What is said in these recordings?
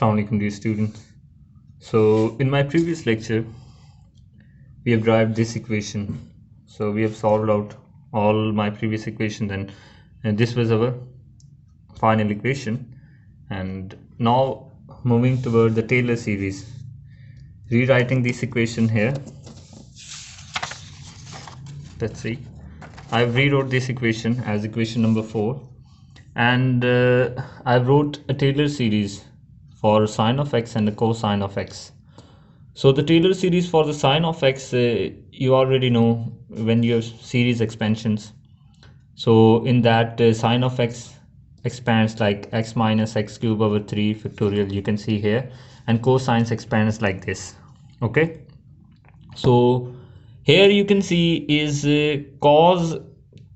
Assalamu alaikum dear students. So in my previous lecture we have derived this equation. So we have solved out all my previous equations and this was our final equation. And now moving toward the Taylor series, rewriting this equation here. Let's see, I've rewrote this equation as equation number 4, and I wrote a Taylor series for sine of x and the cosine of x. So the Taylor series for the sine of x, you already know when you have series expansions. So in that sine of x expands like x minus x cube over 3 factorial, you can see here, and cosine expands like this. Okay, so here you can see is cos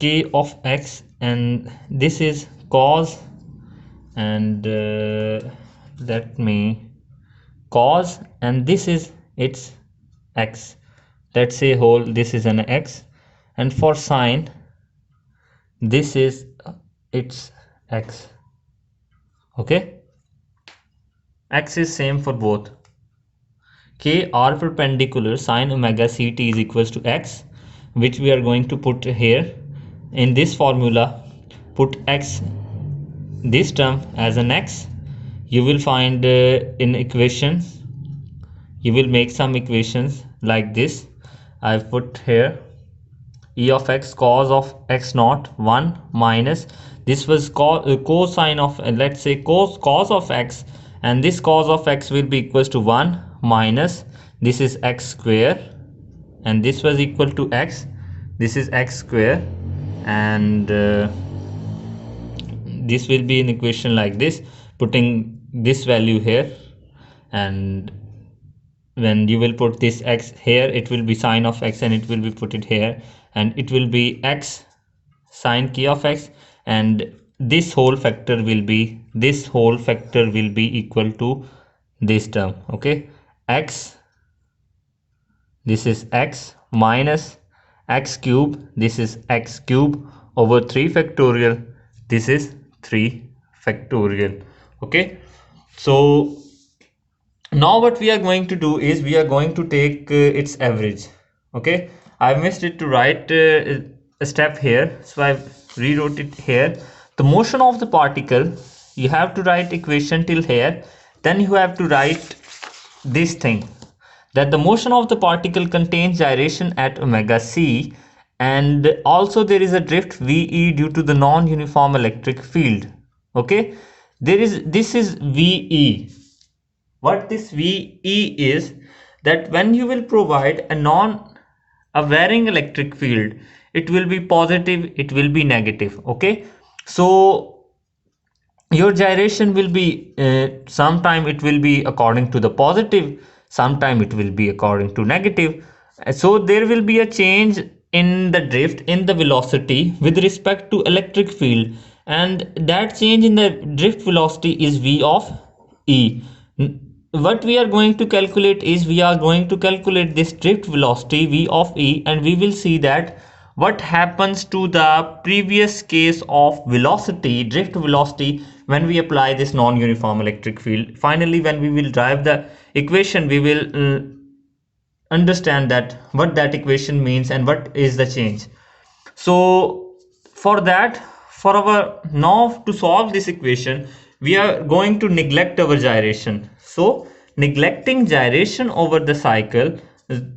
k of x, and this is cos, and let me cos, and this is its x. Let's say whole this is an x, and for sine this is its x. Okay, x is same for both. K are perpendicular, sine omega ct is equals to x, which we are going to put here in this formula. Put x, this term as an x. You will find in equations, you will make some equations like this. I've put here e of x cos of x naught 1 minus, this was cosine of let's say cos of x, and this cos of x will be equals to 1 minus, this is x square, and this was equal to x, this is x square, and this will be an equation like this, putting this value here, and when you will put this x here, it will be sine of x, and it will be put it here, and it will be x sine k of x, and this whole factor will be equal to this term. Okay, x, this is x minus x cube, this is x cube over 3 factorial, this is 3 factorial. Okay, so now what we are going to do is we are going to take its average. Okay, I missed it to write a step here, so I've rewrote it here. The motion of the particle, you have to write equation till here, then you have to write this thing, that the motion of the particle contains gyration at omega c, and also there is a drift ve due to the non-uniform electric field. Okay, this is ve. What this ve is, that when you will provide a varying electric field, it will be positive, it will be negative. Okay, so your gyration will be sometime it will be according to the positive, sometime it will be according to negative. So there will be a change in the drift, in the velocity with respect to electric field, and that change in the drift velocity is v of e. What we are going to calculate is we are going to calculate this drift velocity v of e, and we will see that what happens to the previous case of velocity, drift velocity, when we apply this non-uniform electric field. Finally, when we will derive the equation, we will understand that what that equation means and what is the change. So for that, for our now to solve this equation, we are going to neglect our gyration. So neglecting gyration over the cycle,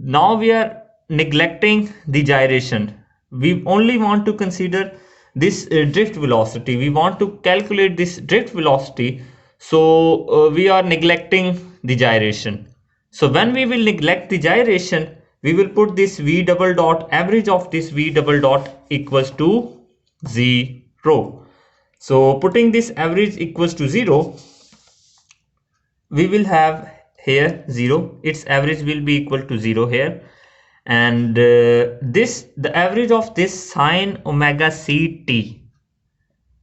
now we are neglecting the gyration. We only want to consider this drift velocity. We want to calculate this drift velocity. So we are neglecting the gyration. So when we will neglect the gyration, we will put this v double dot, average of this v double dot equals to 0. So putting this average equals to 0, we will have here 0, its average will be equal to 0 here, and the average of this sine omega ct,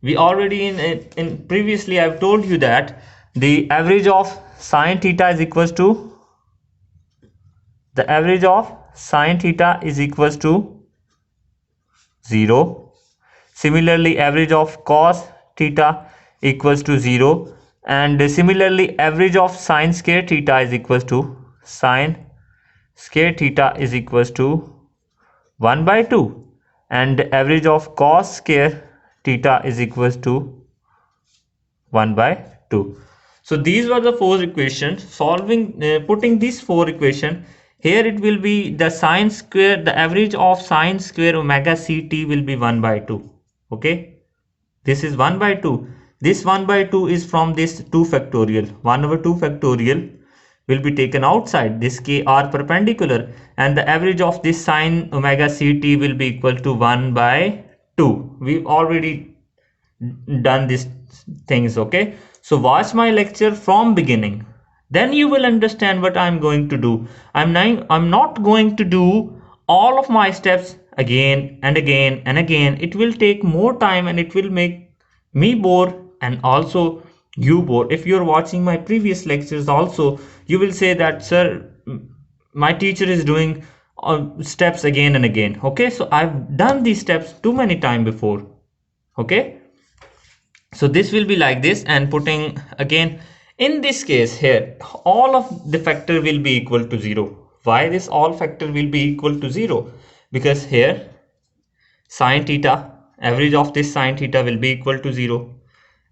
we already in previously I've told you that the average of sine theta is equals to, the average of sine theta is equals to 0. Similarly, average of cos theta equals to 0, And similarly, average of sine square theta is equals to sine square theta is equals to 1 by 2, and average of cos square theta is equals to 1 by 2. So these were the four equations. Solving, putting these four equation here, it will be the sine square, the average of sine square omega ct will be 1 by 2. Okay, this is 1 by 2. This 1 by 2 is from this 2 factorial. 1 over 2 factorial will be taken outside. This k are perpendicular, and the average of this sine omega ct will be equal to 1 by 2. We've already done these things. Okay, so watch my lecture from beginning, then you will understand what I'm going to do. I'm not going to do all of my steps again and again and again. It will take more time and it will make me bore, and also you bore. If you're watching my previous lectures also, you will say that, sir, my teacher is doing steps again and again. Okay, so I've done these steps too many times before. Okay, so this will be like this, and putting again in this case here, all of the factor will be equal to 0. Why this all factor will be equal to 0? Because here sine theta, average of this sine theta will be equal to 0.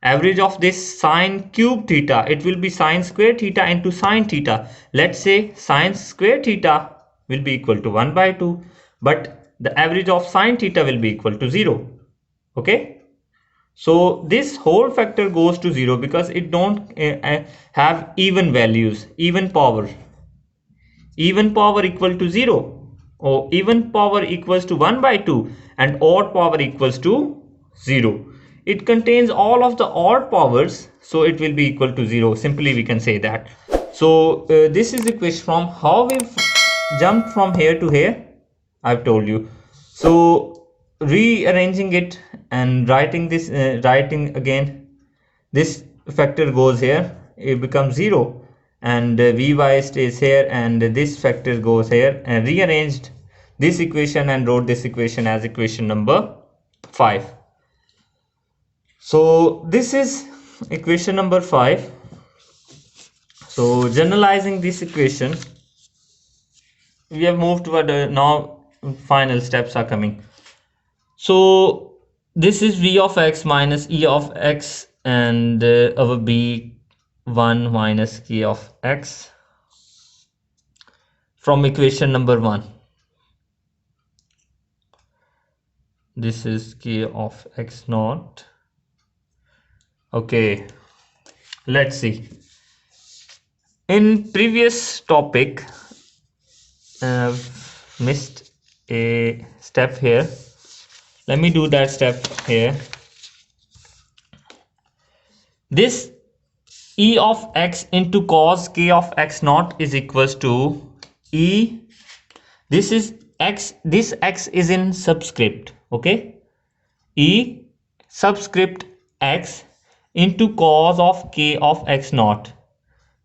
Average of this sine cube theta, it will be sine square theta into sine theta. Let's say sine square theta will be equal to 1 by 2, but the average of sine theta will be equal to 0. Okay, so this whole factor goes to 0 because it don't have even values. Even power equal to 0, or even power equals to 1 by 2, and odd power equals to 0. It contains all of the odd powers, so it will be equal to 0. Simply we can say that. So this is the question from how we jumped from here to here, I've told you. So rearranging it and writing this, writing again, this factor goes here, it becomes 0, and vy stays here, and this factor goes here, and rearranged this equation and wrote this equation as equation number 5. So this is equation number 5. So generalizing this equation, we have moved toward now final steps are coming. So this is v of x minus e of x, and our b1 minus k of x from equation number 1. This is k of x naught. Okay, let's see. In previous topic, missed a step here. Let me do that step here. This e of x into cos k of x naught is equals to e. This is x, this x is in subscript. Okay, e subscript x into cos of k of x naught.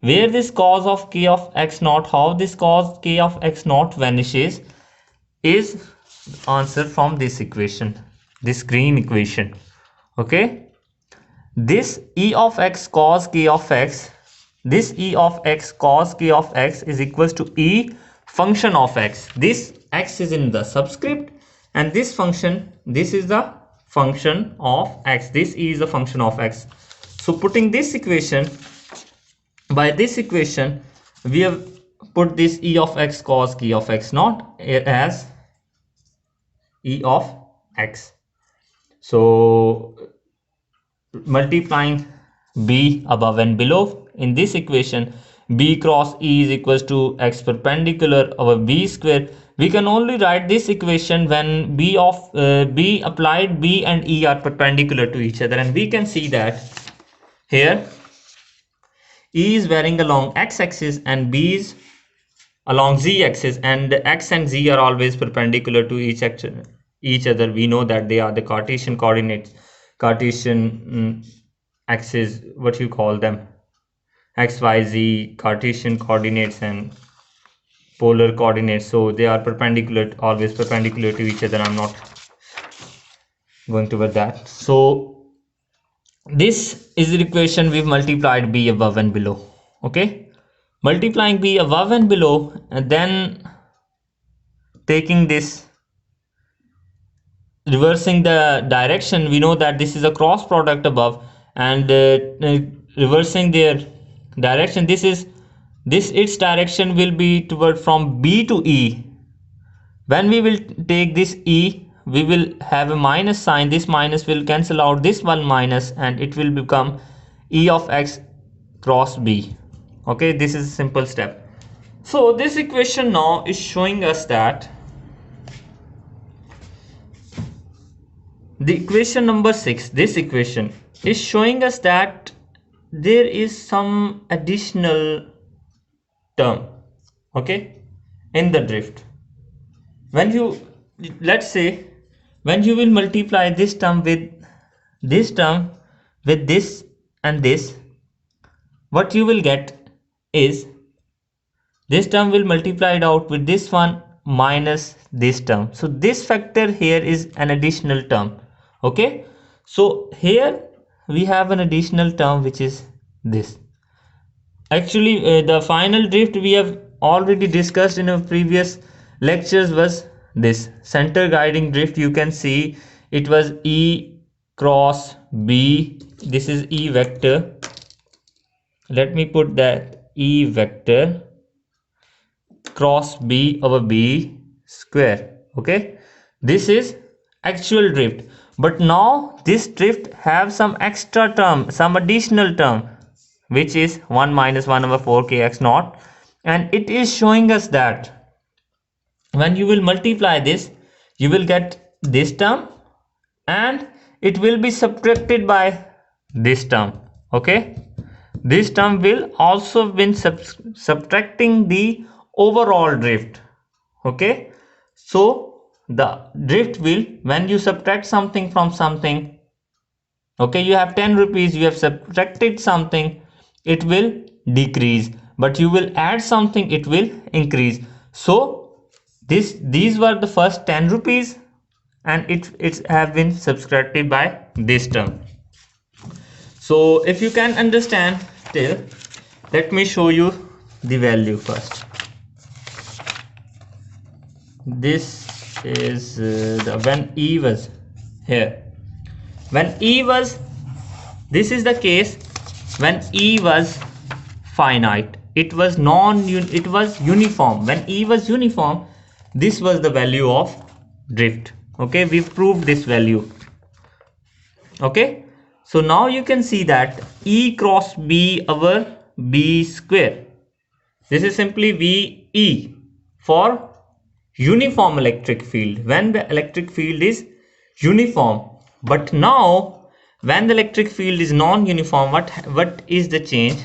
Where this cos of k of x naught, how this cos k of x naught vanishes, is answer from this equation, this green equation. Okay, this e of x cos k of x, this e of x cos k of x is equals to e function of x. This x is in the subscript, and this function, this is the function of x. This e is the function of x. So putting this equation, by this equation we have put this e of x cos k of x naught as e of x. So multiplying b above and below, in this equation b cross e is equals to x perpendicular over b square. We can only write this equation when b applied, b and e are perpendicular to each other, and we can see that here e is varying along x-axis and b is along z-axis, and x and z are always perpendicular to each other. We know that they are the Cartesian coordinates, Cartesian axis, what you call them, x, y, z, Cartesian coordinates and polar coordinates. So they are perpendicular, always perpendicular to each other. I'm not going toward that. So This is the equation we've multiplied b above and below. Okay, multiplying b above and below, and then taking this, reversing the direction. We know that this is a cross product above, and reversing their direction, this its direction will be toward from b to e. When we will take this e, we will have a minus sign. This minus will cancel out this one minus, and it will become e of x cross b. Okay, this is a simple step. So this equation now is showing us that the equation number 6, this equation is showing us that there is some additional term, okay, in the drift. When you, let's say, when you will multiply this term with this term with this and this, what you will get is this term will multiply it out with this one minus this term. So this factor here is an additional term. Okay, so here we have an additional term which is this. Actually, the final drift we have already discussed in our previous lectures was this center guiding drift. You can see it was E cross B. This is E vector. Let me put that E vector cross B over B square. Okay, this is actual drift, but now this drift have some extra term, some additional term, which is 1 minus 1 over 4 kx naught, and it is showing us that when you will multiply this, you will get this term, and it will be subtracted by this term. Okay, this term will also been subtracting the overall drift. Okay, so the drift will, when you subtract something from something, okay, you have 10 rupees, you have subtracted something, it will decrease, but you will add something, it will increase. So these were the first 10 rupees, and it's have been subtracted by this term. So if you can understand till, let me show you the value first. This is the when E was here. When E was, this is the case when E was finite. It was it was uniform. When E was uniform, this was the value of drift. Okay, we proved this value. Okay, so now you can see that E cross B over B square. This is simply VE for uniform electric field, when the electric field is uniform. But now when the electric field is non-uniform, what is the change?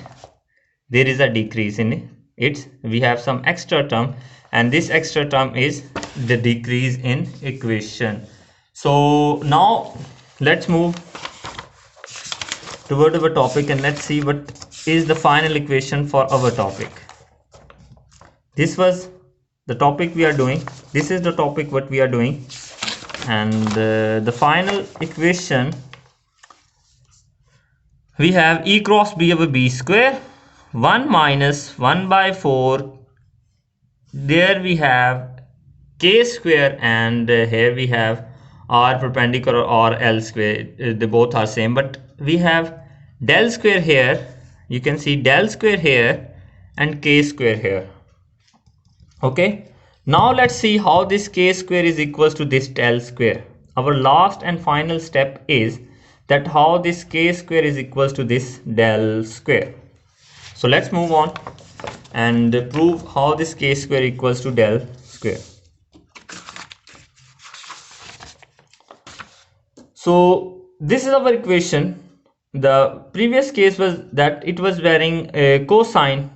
There is a decrease in it. We have some extra term, and this extra term is the decrease in equation. So now let's move toward our topic, and let's see what is the final equation for our topic. This was the topic we are doing. This is the topic what we are doing, and the final equation we have E cross B over B square, 1 minus 1 by 4. There we have K square, and here we have R perpendicular or L square. They both are same, but we have del square here. You can see del square here and K square here. Okay, now let's see how this K square is equals to this del square. Our last and final step is that how this K square is equals to this del square. So let's move on and prove how this K square equals to del square. So this is our equation. The previous case was that it was varying a cosine,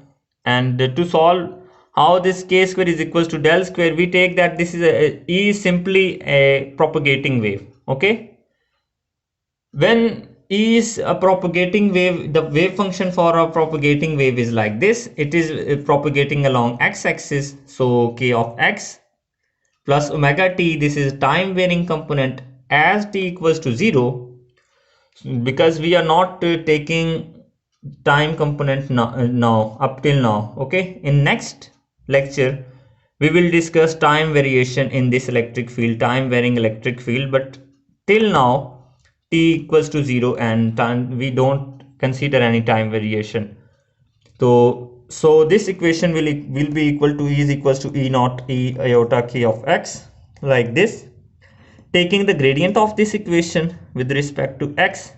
and to solve how this K square is equals to del square, we take that this is E is simply a propagating wave. Okay, when E is a propagating wave, the wave function for a propagating wave is like this. It is propagating along x-axis, so K of x plus omega t. This is time varying component as t equals to 0. because we are not taking time component now up till now. Okay, in next lecture we will discuss time variation in this electric field, time varying electric field, but till now t equals to 0 and time, we don't consider any time variation. So this equation will be equal to E is equals to E naught E iota k of x, like this. Taking the gradient of this equation with respect to x,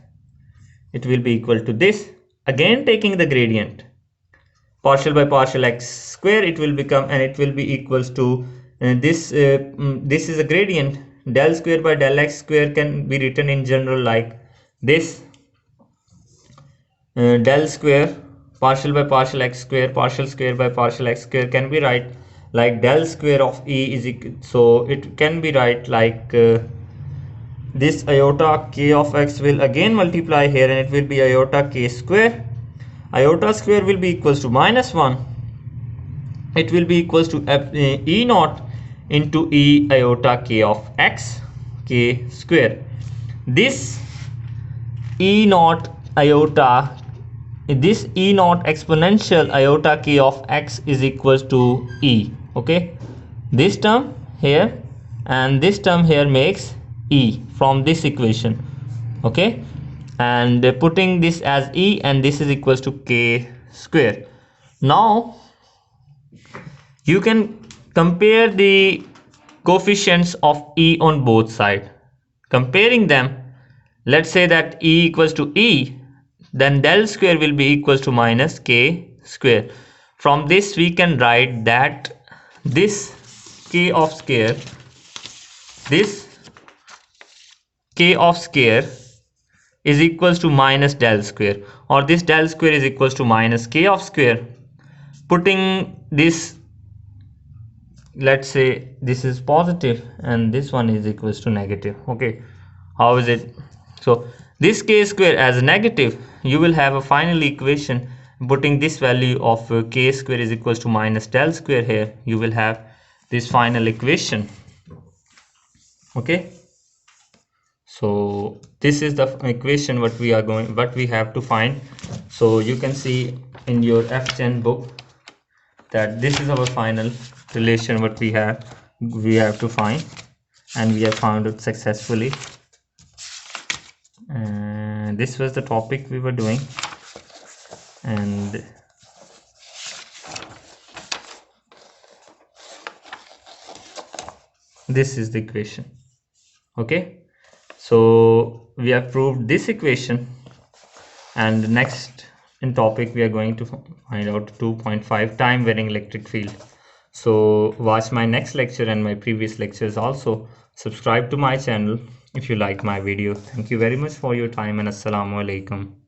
it will be equal to this. Again taking the gradient partial by partial x square, it will become, and it will be equals to this is a gradient, del square by del x square can be written in general like this. Del square partial by partial x square, partial square by partial x square can be write like del square of E is equal, so it can be write like this iota k of x will again multiply here and it will be iota k square. Iota square will be equals to -1. It will be equals to E naught into E iota k of x k square. This E naught iota, this E naught exponential iota k of x is equals to E. Okay, this term here and this term here makes E from this equation. Okay, and putting this as E and this is equals to k square. Now you can compare the coefficients of E on both sides. Comparing them, let's say that E equals to E, then del square will be equals to minus k square. From this we can write that this k of square, this k of square is equals to minus del square, or this del square is equals to minus k of square. Putting this, let's say this is positive and this one is equals to negative. Okay, how is it? So this k square as negative, you will have a final equation. Putting this value of k square is equals to minus del square here, you will have this final equation. Okay, so this is the equation what we have to find. So you can see in your F10 book that this is our final relation what we have to find, and we have found it successfully. And this was the topic we were doing, and this is the equation. Okay, so we have proved this equation, and next in topic we are going to find out 2.5 time varying electric field. So watch my next lecture and my previous lectures. Also subscribe to my channel if you like my video. Thank you very much for your time, and assalamu alaikum.